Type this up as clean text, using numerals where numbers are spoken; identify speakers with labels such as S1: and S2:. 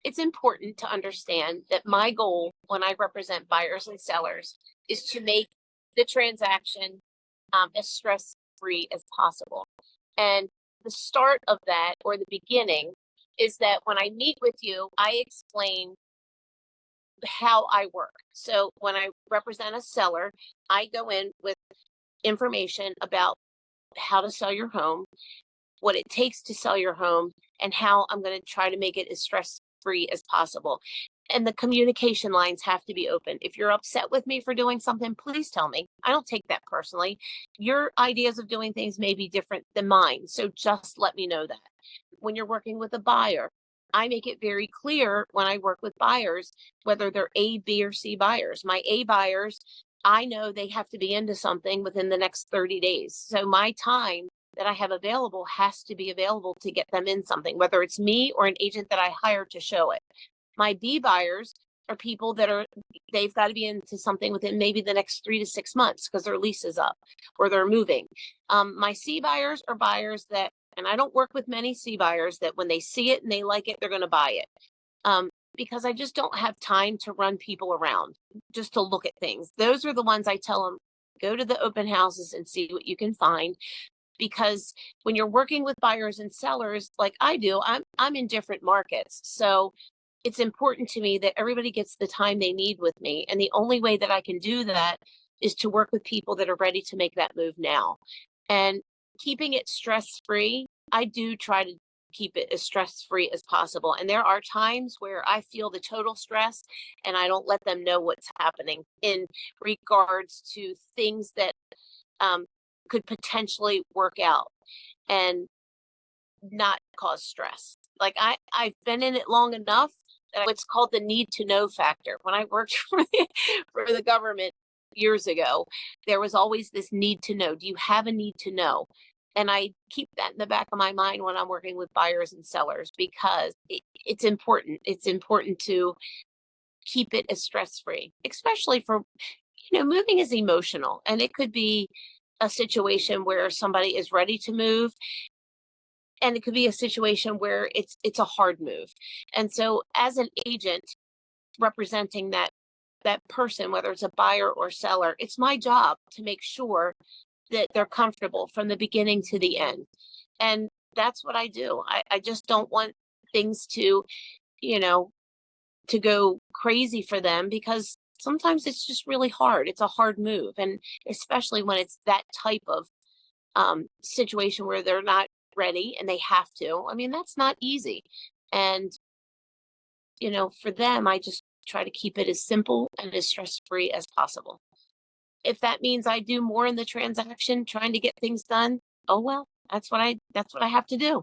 S1: it's important to understand that my goal when I represent buyers and sellers is to make the transaction as stress-free as possible. And the start of that, or the beginning, is that when I meet with you, I explain how I work. So when I represent a seller, I go in with information about how to sell your home, what it takes to sell your home, and how I'm going to try to make it as stress free as possible. And the communication lines have to be open. If you're upset with me for doing something, please tell me. I don't take that personally. Your ideas of doing things may be different than mine. So just let me know that. When you're working with a buyer, I make it very clear when I work with buyers, whether they're A, B, or C buyers. My A buyers, I know they have to be into something within the next 30 days. So my time that I have available has to be available to get them in something, whether it's me or an agent that I hire to show it. My B buyers are people that they've got to be into something within maybe the next 3 to 6 months because their lease is up or they're moving. My C buyers are buyers that, and I don't work with many C buyers that when they see it and they like it, they're going to buy it. Because I just don't have time to run people around just to look at things. Those are the ones I tell them, go to the open houses and see what you can find. Because when you're working with buyers and sellers like I do, I'm in different markets. So it's important to me that everybody gets the time they need with me. And the only way that I can do that is to work with people that are ready to make that move now. And keeping it stress-free, I do try to keep it as stress-free as possible. And there are times where I feel the total stress and I don't let them know what's happening in regards to things that could potentially work out and not cause stress. Like I've been in it long enough that what's called the need to know factor. When I worked for the government years ago, there was always this need to know. Do you have a need to know? And I keep that in the back of my mind when I'm working with buyers and sellers because it's important. It's important to keep it as stress-free, especially for, moving is emotional, and it could be a situation where somebody is ready to move, and it could be a situation where it's a hard move. And so as an agent representing that person, whether it's a buyer or seller, it's my job to make sure that they're comfortable from the beginning to the end. And that's what I do. I just don't want things to, to go crazy for them because sometimes it's just really hard. It's a hard move. And especially when it's that type of situation where they're not ready and they have to. I mean, that's not easy. And, for them, I just try to keep it as simple and as stress-free as possible. If that means I do more in the transaction trying to get things done, oh well, that's what I have to do.